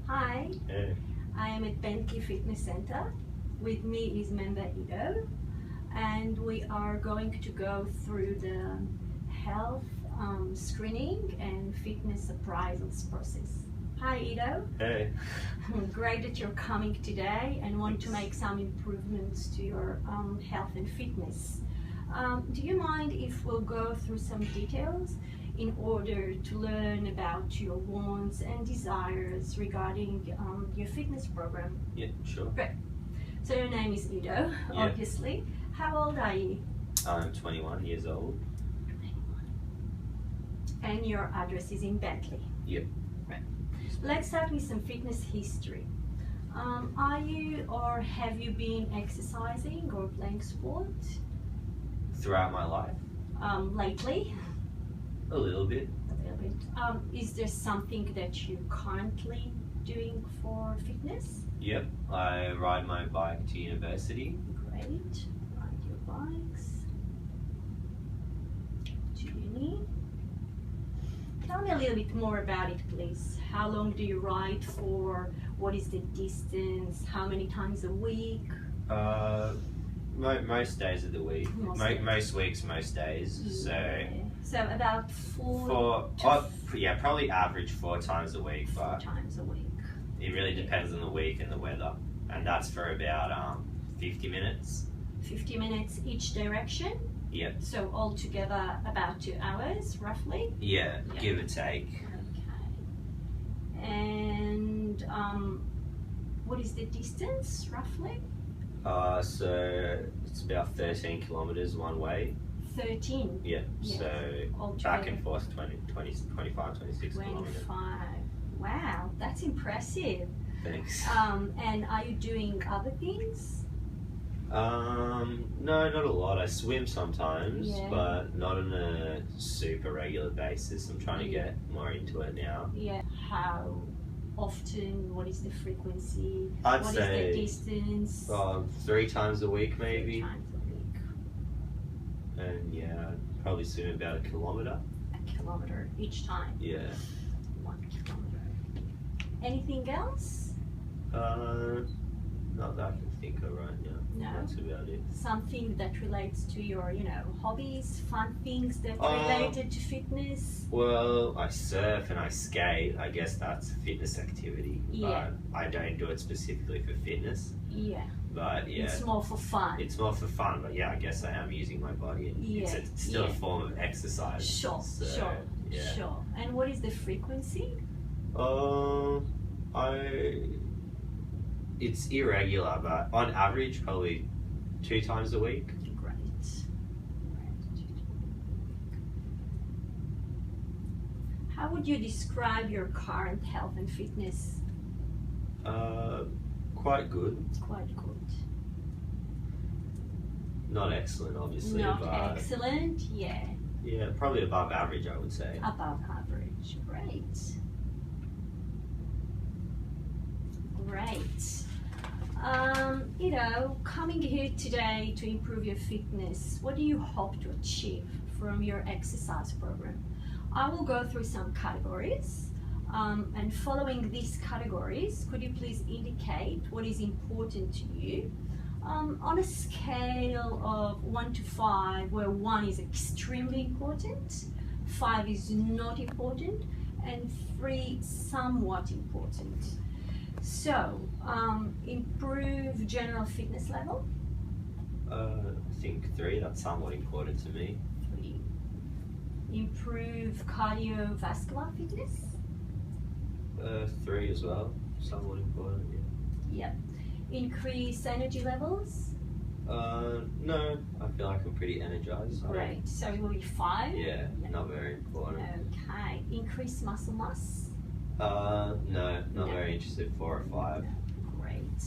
Hi, Hey. I am at Bentley Fitness Center. With me is member Ido, and we are going to go through the health screening and fitness appraisals process. Hi Ido, Hey. great that you're coming today and want to Thanks. make some improvements to your health and fitness. Do you mind if we'll go through some details in order to learn about your wants and desires regarding your fitness program? Yeah, sure. Great. So your name is Ido, obviously. How old are you? I'm 21 years old. And your address is in Bentley. Yep. Right. Let's start with some fitness history. Are you or have you been exercising or playing sport Throughout my life, lately? a little bit. A little bit. Is there something that you're currently doing for fitness? Yep. I ride my bike to university. Great. Ride your bikes to uni. Tell me a little bit more about it, please. How long do you ride for? What is the distance? How many times a week? Most days of the week. Most weeks, most days. So about four Probably average 4 times a week, but times a week. it really depends on the week and the weather. And that's for about 50 minutes. 50 minutes each direction. Yep. So altogether about 2 hours, roughly. Yeah, give or take. Okay. And what is the distance, roughly? So it's about 13 kilometers one way. 13. Yeah, Yeah. so Altogether. back and forth 25, 26 kilometers. 25. Wow, that's impressive. Thanks. And are you doing other things? No, not a lot. I swim sometimes, Yeah. but not on a super regular basis. I'm trying to Yeah. get more into it now. Yeah. How often? What is the frequency? I'd What say is the distance? 3 times a week maybe. 3 times a week. And yeah, I'd probably swim about a kilometer. A kilometer each time. Yeah. 1 kilometer. Anything else? Not that I can think of right now. No. That's about it. Something that relates to your, hobbies, fun things that are related to fitness? Well, I surf and I skate. I guess that's a fitness activity. Yeah. But I don't do it specifically for fitness. Yeah. But yeah. It's more for fun. It's more for fun, but yeah, I guess I am using my body. Yeah, It's still a form of exercise. Sure. Yeah. Sure. And what is the frequency? It's irregular, but on average, probably 2 times a week. Great. How would you describe your current health and fitness? Quite good. Quite good. Not excellent, obviously. Not but excellent, yeah. Yeah, probably above average, I would say. Above average, great. Great. Coming here today to improve your fitness, what do you hope to achieve from your exercise program? I will go through some categories, and following these categories, could you please indicate what is important to you on a scale of 1 to 5, where 1 is extremely important, 5 is not important, and 3 somewhat important. So, improve general fitness level. I think 3, that's somewhat important to me. 3. Improve cardiovascular fitness. 3 as well, somewhat important, yeah. Yep. Increase energy levels. No, I feel like I'm pretty energized. Great. So it will be 5. Yeah, not very important. Okay. Increase muscle mass. No, not very interested. 4 or 5. Great.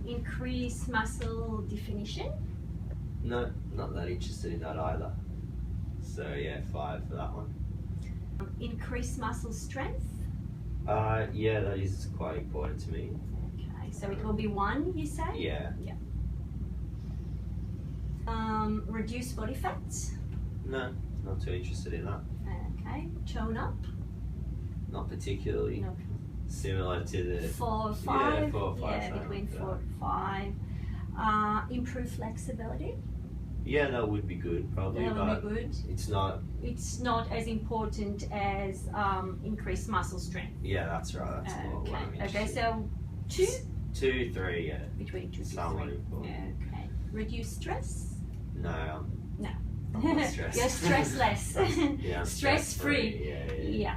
Increase muscle definition. No, not that interested in that either. So yeah, 5 for that one. Increase muscle strength. Yeah, that is quite important to me. Okay, so it will be 1, you say? Yeah. Yeah. Reduce body fat. No, not too interested in that. Okay. Tone up. Not particularly. No. Similar to the 4 or 5? Yeah, 4 or 5. Yeah, between 4 and 5. Improve flexibility? Yeah, that would be good, probably. That would be good. It's not. It's not as important as increased muscle strength. Yeah, that's right. That's more what I'm interested Okay, in. so 2? 2, 3, yeah. Between 2 to 3. Somewhat important. Okay. Reduce stress? No, I'm not stressed. You're stressless. Yeah, I'm Stress-free. Yeah. Yeah.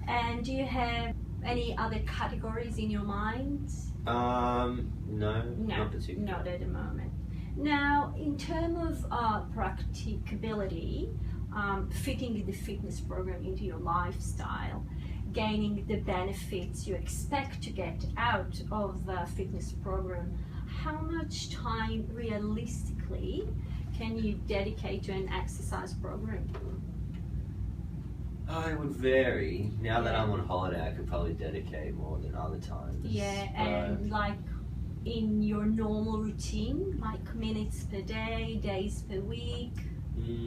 And do you have any other categories in your mind? No, not particularly. Not at the moment. Now, in terms of practicability, fitting the fitness program into your lifestyle, gaining the benefits you expect to get out of the fitness program, how much time realistically can you dedicate to an exercise program? It would vary. Now that I'm on holiday, I could probably dedicate more than other times. Yeah, and like in your normal routine, like minutes per day, days per week,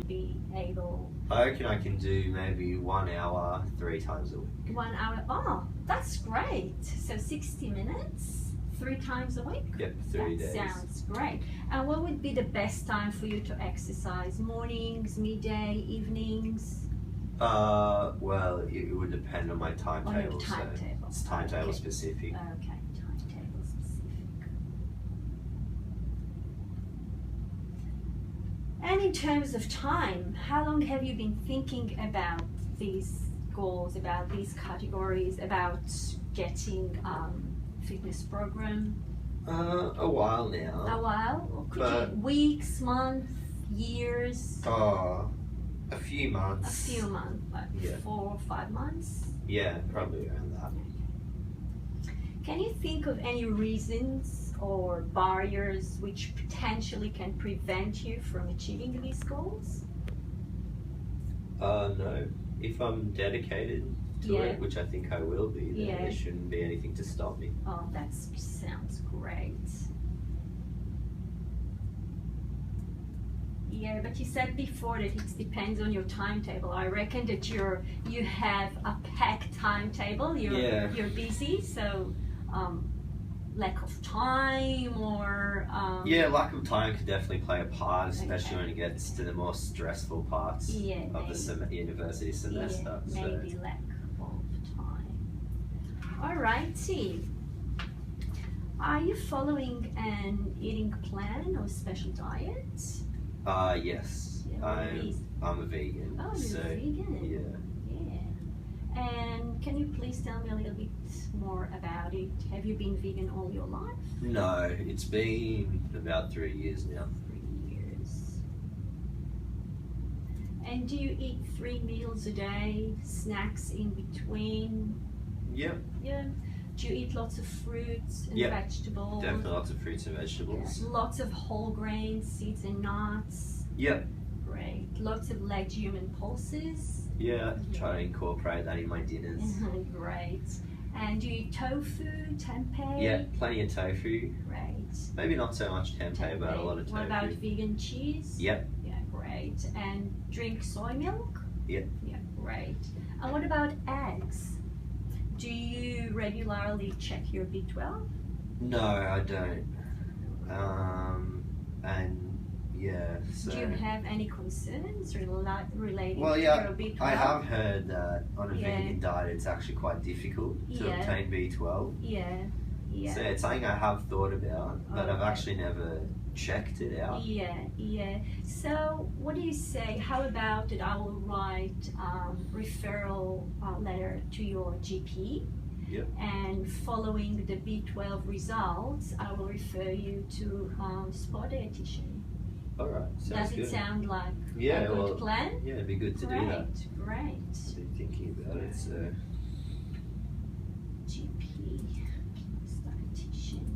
be able. I reckon I can do maybe 1 hour 3 times a week. 1 hour. Oh, that's great. So 60 minutes, 3 times a week. Yep, 3 days. That sounds great. And what would be the best time for you to exercise? Mornings, midday, evenings? Well, it would depend on my timetable. On your timetable. So it's timetable specific. Okay, timetable specific. And in terms of time, how long have you been thinking about these goals, about these categories, about getting fitness program? A while now. A while? Or could you, weeks, months, years? A few months. A few months, like 4 or 5 months? Yeah, probably around that. Can you think of any reasons or barriers which potentially can prevent you from achieving these goals? No. If I'm dedicated to it, which I think I will be, then there shouldn't be anything to stop me. Oh, that sounds great. Yeah, but you said before that it depends on your timetable. I reckon that you have a packed timetable. You're busy, so lack of time or lack of time could definitely play a part, especially when it gets to the more stressful parts of the university semester. Yeah, maybe lack of time. All right, Steve. Are you following an eating plan or special diet? Yes. I'm a vegan. Oh, you're a vegan? Yeah. And can you please tell me a little bit more about it? Have you been vegan all your life? No, it's been about 3 years now. 3 years. And do you eat 3 meals a day, snacks in between? Yep. Yeah. Do you eat lots of fruits and vegetables? Definitely lots of fruits and vegetables. Yeah. Lots of whole grains, seeds and nuts? Yep. Great. Lots of legume and pulses? Yeah, try to incorporate that in my dinners. Great. And do you eat tofu, tempeh? Yeah, plenty of tofu. Great. Maybe not so much tempeh, but a lot of tofu. What about vegan cheese? Yep. Yeah, great. And drink soy milk? Yep. Yeah, great. And what about eggs? Do you regularly check your B12? No, I don't. So... Do you have any concerns related to your B12? I have heard that on a vegan diet it's actually quite difficult to obtain B12. Yeah. So it's something I have thought about, but I've actually never checked it out. Yeah. So what do you say? How about that I will write referral letter to your GP? Yep. And following the B12 results, I will refer you to sport dietitian. All right. Does it sound like a good plan? Yeah, it'd be good to do that. Great. I've been thinking about it. So. GP dietitian.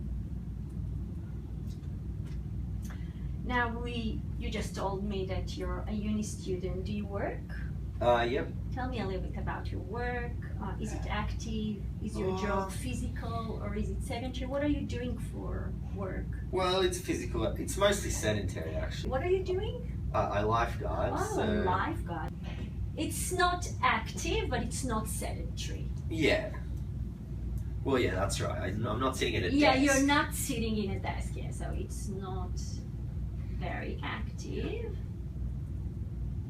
Now you just told me that you're a uni student. Do you work? Yep. Tell me a little bit about your work. Is it active? Is your job physical or is it sedentary? What are you doing for work? Well, it's physical. It's mostly sedentary, actually. What are you doing? I lifeguard. Oh, lifeguard. It's not active, but it's not sedentary. Yeah. Well, yeah, that's right. I'm not sitting at a desk. Yeah, you're not sitting in a desk, yeah, so it's not very active.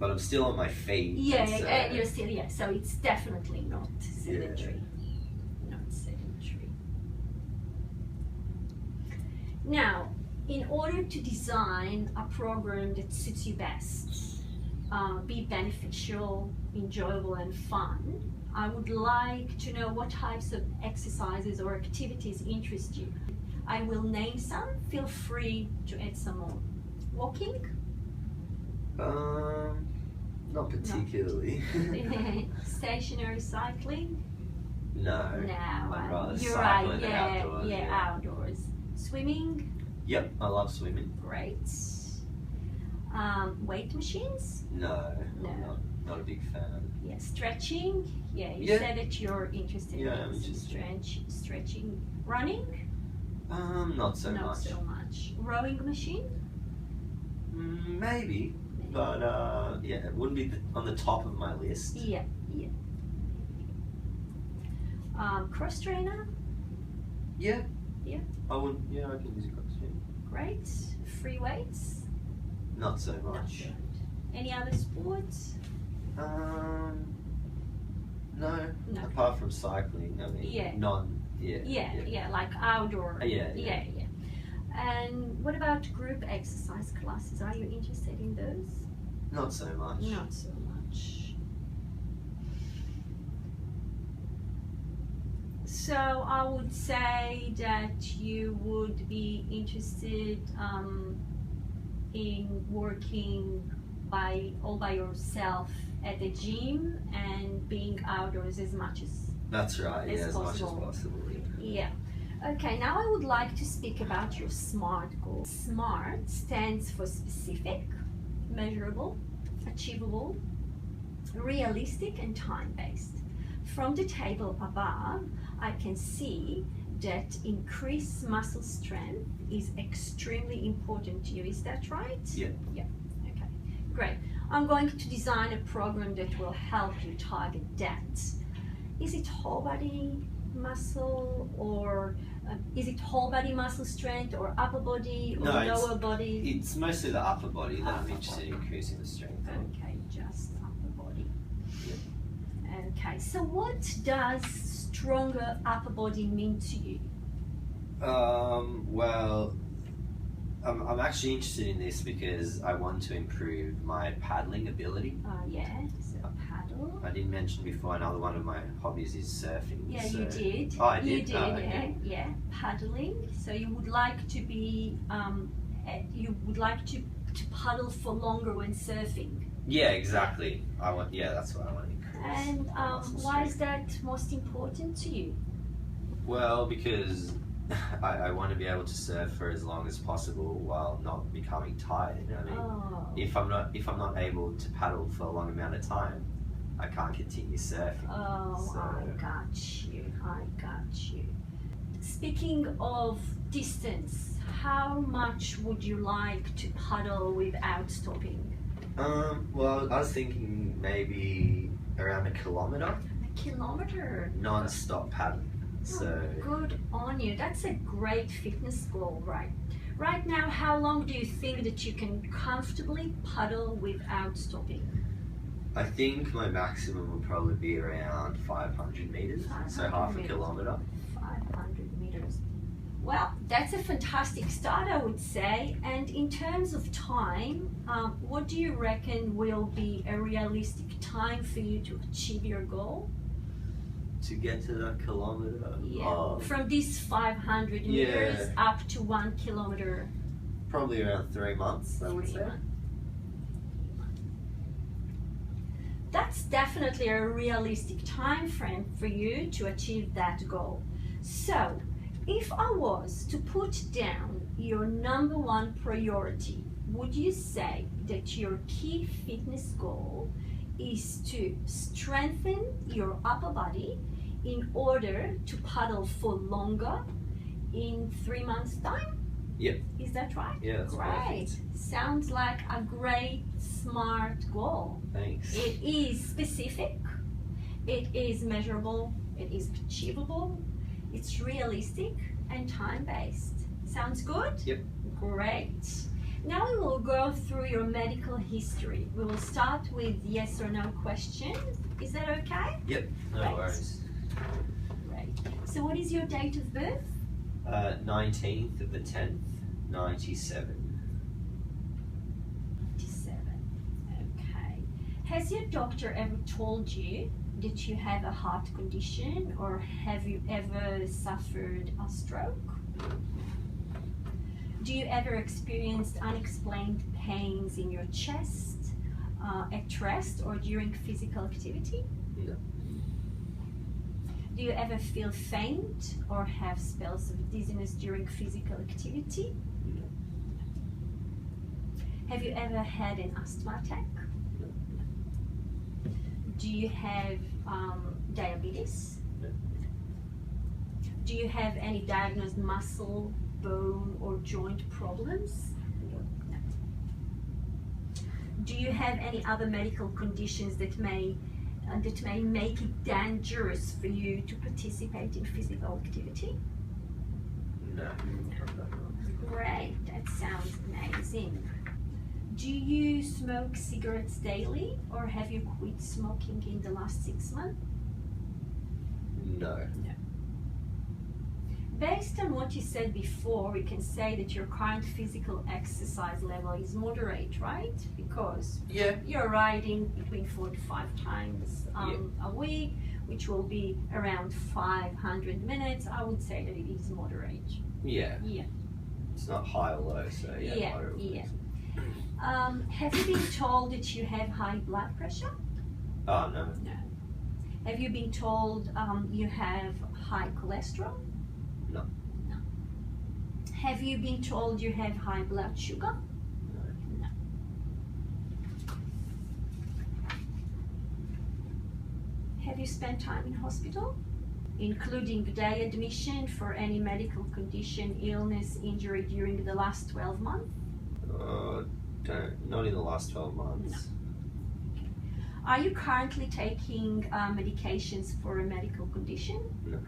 But I'm still on my feet. Yeah, so... and you're still, yeah, so it's definitely not sedentary. Yeah. Not sedentary. Now, in order to design a program that suits you best, be beneficial, enjoyable, and fun, I would like to know what types of exercises or activities interest you. I will name some. Feel free to add some more. Walking? Not particularly. Stationary cycling? No. No. I'd rather You're cycle right. in the Yeah, outdoors. yeah, outdoors. Swimming? Yep, I love swimming. Great. Weight machines? No, No. I'm not a big fan. Yeah, stretching. Yeah, you Yeah. said that you're interested Yeah, I'm in interested. stretching. Running? Not so Not much. so much. Rowing machine? Maybe, but yeah, it wouldn't be on the top of my list. Yeah, yeah. Cross trainer? Yeah. Yeah. I would. Yeah, I can use a cross trainer. Great. Free weights? Not so Not much. good. Any other sports? No. No. Apart from cycling, I mean, Yeah. Yeah, like outdoor. Yeah. Yeah. And what about group exercise classes? Are you interested in those? Not so much. Not so much. So I would say that you would be interested in working all by yourself at the gym and being outdoors as much as That's right. as Yeah, as much as possible. possible. Yeah. Okay, now I would like to speak about your SMART goal. SMART stands for specific, measurable, achievable, realistic, and time-based. From the table above, I can see that increased muscle strength is extremely important to you. Is that right? Yeah. Yeah. Okay, great. I'm going to design a program that will help you target that. Is it whole body muscle, or is it whole body muscle strength, or upper body, or lower body? It's mostly the upper body that I'm Upper interested in body. increasing the strength. Okay, just upper body. Yeah. Okay, so what does stronger upper body mean to you? Well, I'm actually interested in this because I want to improve my paddling ability. Yeah, so paddle. I didn't mention before, another one of my hobbies is surfing. Yeah, so... you did. Oh, I You did? did, Oh, yeah, okay. yeah. Paddling. So you would like to be, you would like to paddle for longer when surfing. Yeah, exactly. That's what I want to increase. And muscle why is strength. that most important to you? Well, because I want to be able to surf for as long as possible while not becoming tired. I mean, if I'm not able to paddle for a long amount of time, I can't continue surfing. So. I got you. Speaking of distance, how much would you like to paddle without stopping? Well, I was thinking maybe around 1 kilometer. 1 kilometer? Non-stop paddling. So good on you. That's a great fitness goal, right? Right now, how long do you think that you can comfortably paddle without stopping? I think my maximum will probably be around 500 meters, so half a kilometer. 500 meters. Well, that's a fantastic start, I would say. And in terms of time, what do you reckon will be a realistic time for you to achieve your goal? To get to that kilometer? Yeah. From these 500 meters up to 1 kilometer. Probably around 3 months, I would say. That's definitely a realistic time frame for you to achieve that goal. So, if I was to put down your number one priority, would you say that your key fitness goal is to strengthen your upper body in order to paddle for longer in 3 months' time? Yep. Is that right? Yeah, that's great. Perfect. Sounds like a great, smart goal. Thanks. It is specific, it is measurable, it is achievable, It's realistic and time-based. Sounds good? Yep. Great. Now we will go through your medical history. We will start with yes or no questions. Is that okay? Yep, no Great. worries. Great. So what is your date of birth? 19th of the 10th, 97. 97. Okay. Has your doctor ever told you that you have a heart condition, or have you ever suffered a stroke? Do you ever experience unexplained pains in your chest, at rest or during physical activity? No. Do you ever feel faint or have spells of dizziness during physical activity? No. Have you ever had an asthma attack? No. Do you have diabetes? No. Do you have any diagnosed muscle, bone or joint problems? No. Do you have any other medical conditions that may make it dangerous for you to participate in physical activity? No. Great, that sounds amazing. Do you smoke cigarettes daily, or have you quit smoking in the last 6 months? No. Based on what you said before, we can say that your current physical exercise level is moderate, right? Because Yeah. you're riding between 4 to 5 times a week, which will be around 500 minutes. I would say that it is moderate. Yeah. Yeah. It's not high or low, so yeah. Yeah, moderate. yeah. Have you been told that you have high blood pressure? Oh, no. No. Have you been told you have high cholesterol? No. No. Have you been told you have high blood sugar? No. No. Have you spent time in hospital, including day admission for any medical condition, illness, injury during the last 12 months? Not in the last 12 months. Are you currently taking medications for a medical condition? No.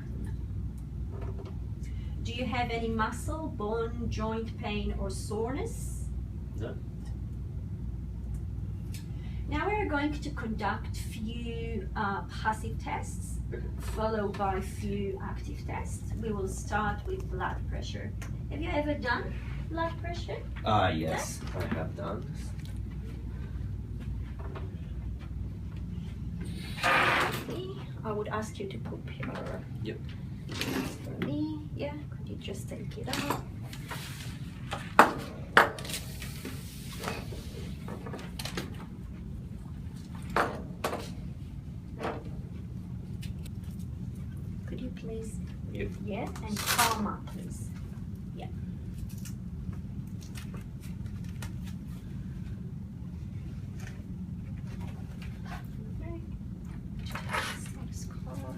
Do you have any muscle, bone, joint pain or soreness? No. Now we are going to conduct few passive tests, Okay. followed by few active tests. We will start with blood pressure. Have you ever done blood pressure? Yes, I have done. I would ask you to put your Yep. for me. Yeah, could you just take it out? Could you please? Yep. Yeah, and palm up, please. Yeah. Okay. Let's call.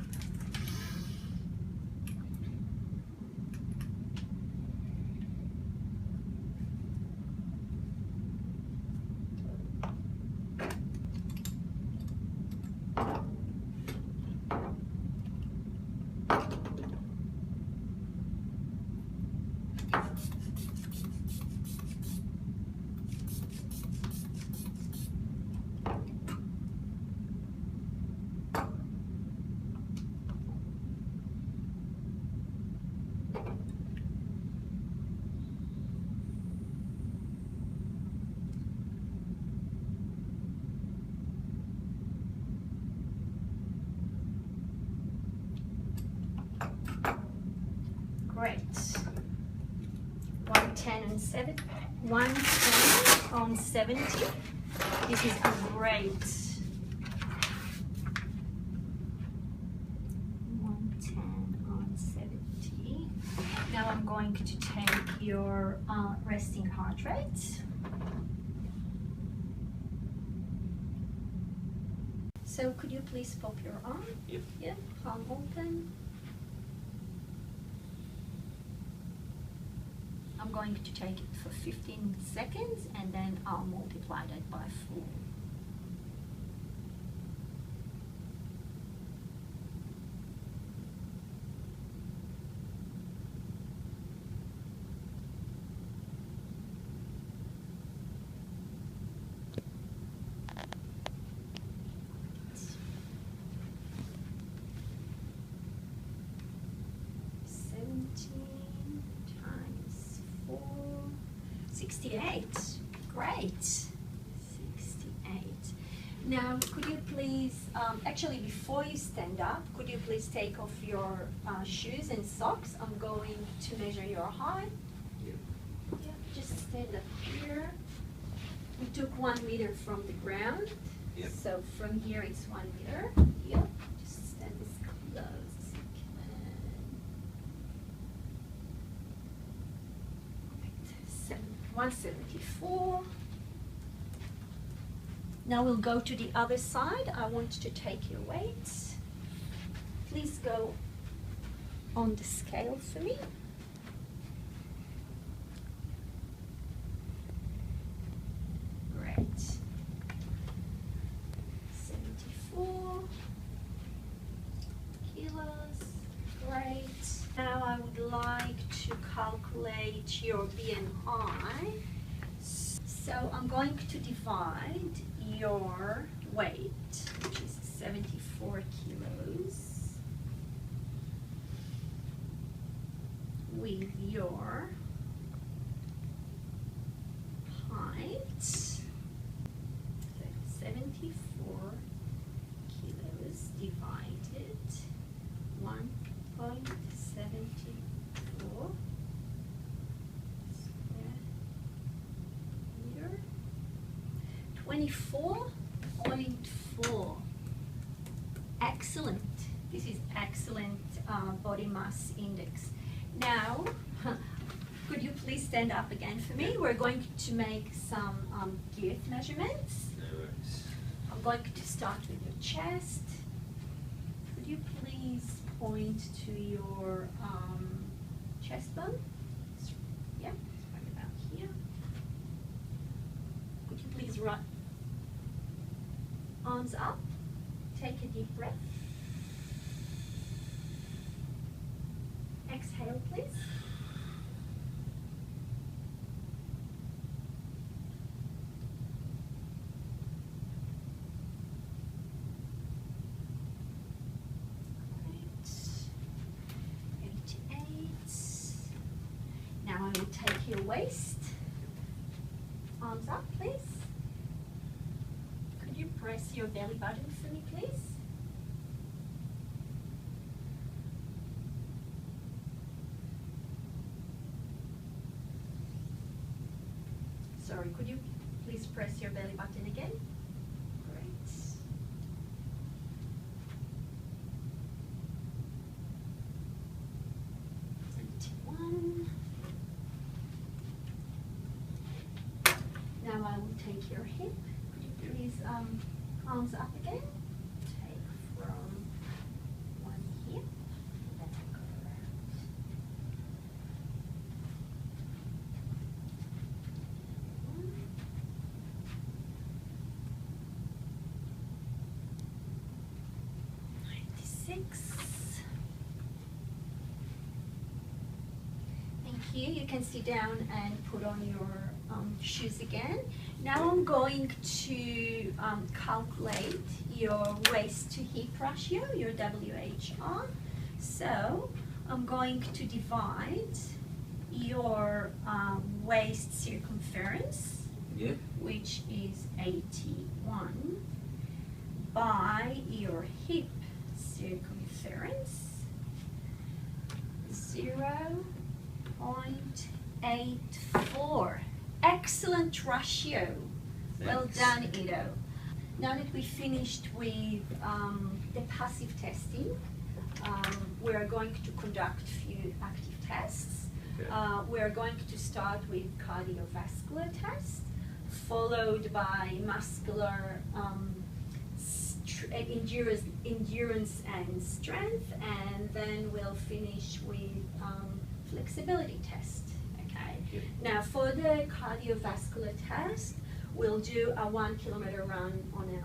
Great. 110 and 7. 110 on 70. This is great. 110 on 70. Now I'm going to take your resting heart rate. So could you please pop your arm? Yep. Yeah, palm open. I'm going to take it for 15 seconds and then I'll multiply that by 4. 68. Great. 68. Now, could you please, actually before you stand up, could you please take off your shoes and socks? I'm going to measure your height. Yep. Yeah, just stand up here. We took 1 meter from the ground. Yep. So from here it's 1 meter. Yep. Just stand as close as you can. 174. Now we'll go to the other side. I want to take your weights. Please go on the scale for me. Great. 74 kilos. Great. Now I would like to calculate your BMI. So I'm going to divide your weight, which is 74 kilos, with your height. So 74 kilos divided 1.74 square meter. 24.4. Excellent. This is excellent body mass index. Now, could you please stand up again for me? We're going to make some girth measurements. No worries. I'm going to start with your chest. Could you please point to your chest bone? Yeah, it's right about here. Could you please run arms up? Take a deep breath. Exhale, please. Great. 88. Now I will take your waist. Arms up, please. Could you press your belly button for me, please? Sorry, could you please press your belly button again? Great. One. Now I will take your hip. Could you please arms up again? Take from one hip. Then go around. 96. Thank you. You can sit down and put on your shoes again. Now I'm going to calculate your waist to hip ratio, your WHR. So I'm going to divide your waist circumference, Yep. which is 81, by your hip circumference, 0.84. Excellent ratio. Well done, Ido. Now that we finished with the passive testing, we are going to conduct a few active tests. Okay. We are going to start with cardiovascular tests, followed by muscular endurance and strength, and then we'll finish with flexibility test. Okay. Yep. Now for the cardiovascular test, we'll do a 1 kilometer run on a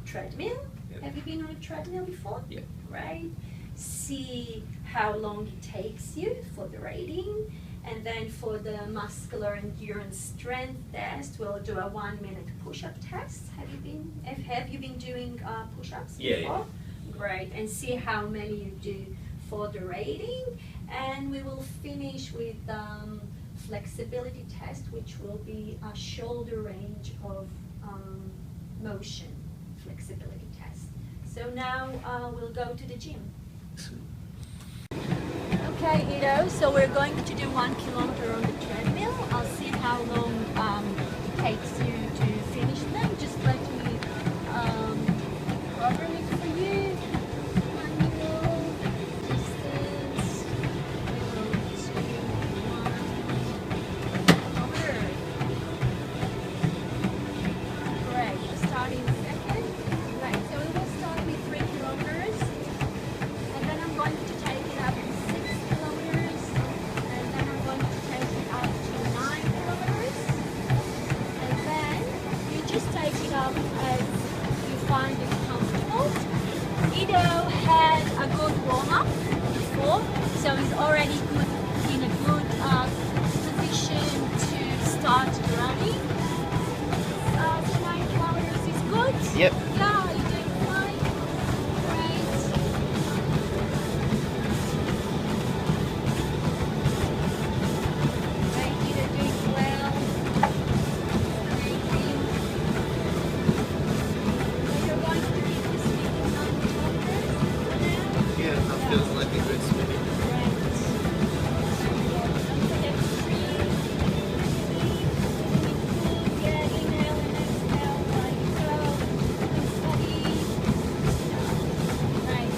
treadmill. Yep. Have you been on a treadmill before? Yep. Right. See how long it takes you for the rating. And then for the muscular endurance strength test, we'll do a 1 minute push-up test. Have you been doing push-ups before? Yeah. Great. And see how many you do for the rating. And we will finish with flexibility test, which will be a shoulder range of motion flexibility test. So now we'll go to the gym. Okay, Ido, so we're going to do 1 kilometer on the treadmill. I'll see how long it takes you to finish them. Just let me program it for you. Manual, distance, 0 to 1 kilometer. Great, starting second. Right, so we will start with 3 kilometers. And then I'm going to take it up to 6 kilometers. And then I'm going to take it up to 9 kilometers. And then you just take it up as you find it comfortable. Ido had a good warm-up before, so he's already in a good position to start running. So 9 kilometers is good. Yep. Yeah, you're doing fine. Great. Great, you're doing well. Amazing. So you're going to keep this speaking 9 kilometers for now? Yeah, that feels like a good swim. Right. Don't forget to breathe. Yeah, inhale and exhale while you go. Steady. Right.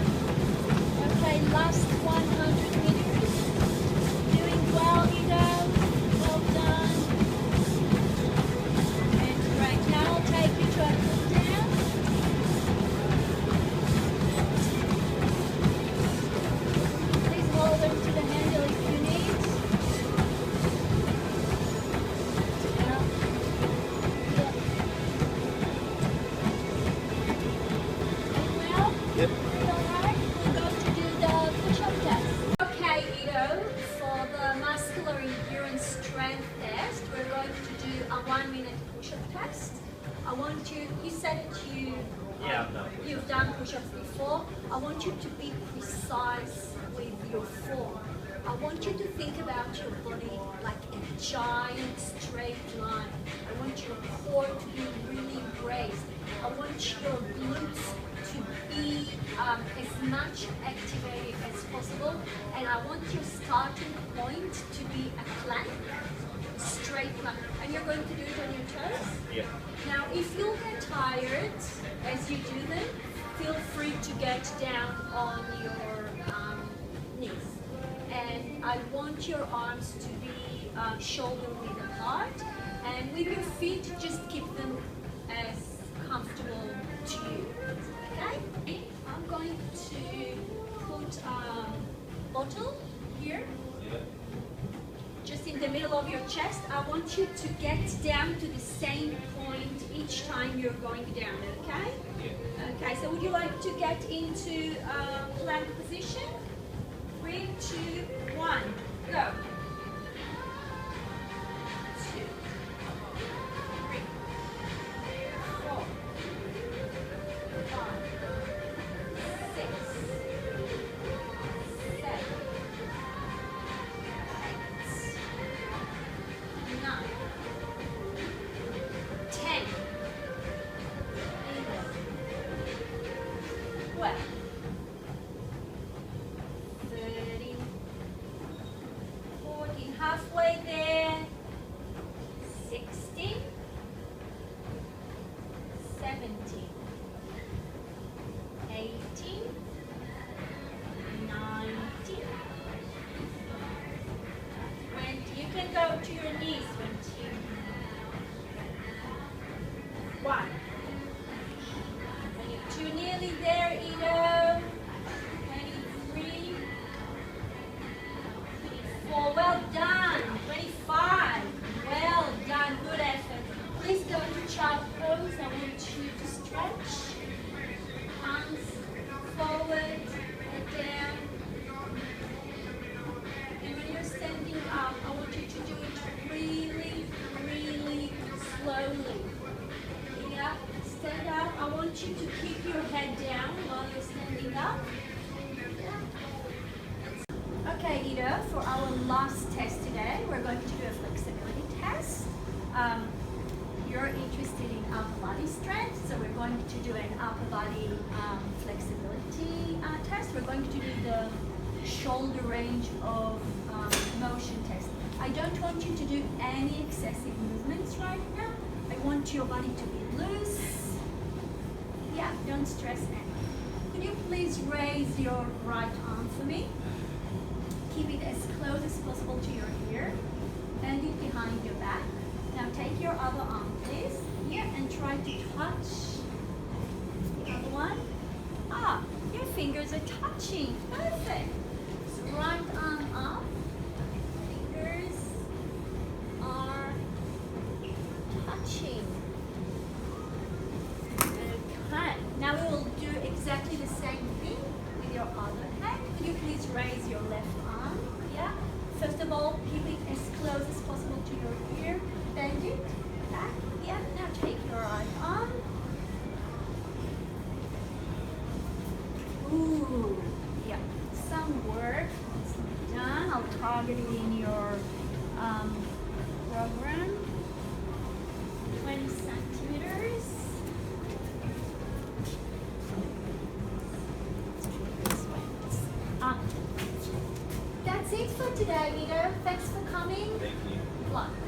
Okay, last 100 meters. Doing well, Ido. Well done. And right now I'll take you to a cool down. Please hold on to the handle if you need. Yeah. Well, Yep. alright, we're going to do the push-up test. Okay, Ido, for the muscular endurance strength test, we're going to do a 1-minute push-up test. I want you said that Yeah, I've done you've done push-ups before. I want you to be precise with your form. I want you to think about your body like a giant straight line. I want your core to be really braced. I want your glutes to be as much activated as possible. And I want your starting point to be a plank, straight plank. And you're going to do it on your toes? Yeah. Now, if you get tired as you do them, feel free to get down on your knees. And I want your arms to be shoulder width apart. And with your feet, just keep them as comfortable to you. Okay? I'm going to put a bottle here. Yeah. Just in the middle of your chest. I want you to get down to the same point each time you're going down, okay? Yeah. Okay, so would you like to get into plank position? 3, 2, 1, go. 2, 3, 4, 5, 6, 7, 8, 9, 10, 11, 12, 13, 14, halfway there, 16, 17, 18, 19, 20. You can go to your knees. 21. 22, nearly there, Ido. 23, 24, well done. 25, well done, good effort. Please go to child pose. I want you to stretch. Arms forward and down. And when you're standing up, I want you to do it really, really slowly. Yeah, stand up. I want you to keep your head down while you're standing stand up. Okay, Ida, for our last test today, we're going to do a flexibility test. You're interested in upper body strength, so we're going to do an upper body flexibility test. We're going to do the shoulder range of motion test. I don't want you to do any excessive movements right now. I want your body to be loose. Yeah, don't stress any. Could you please raise your right arm for me? Keep it as close as possible to your ear. Bend it behind your back. Now take your other arm, please. Here, and try to touch the other one. Ah, your fingers are touching. Perfect. So right arm up. Fingers are touching. Okay. Now we will do exactly the same thing with your other hand. Could you please raise your left arm? Yeah. First of all, keep it as close as possible to your ear. Bend it back. Yeah. Now take your right arm. Ooh. Yeah. Some work is done. I'll target it in your program. 20 centimeters. That's it for today, Ida. Thanks for coming. Thank you. Good luck.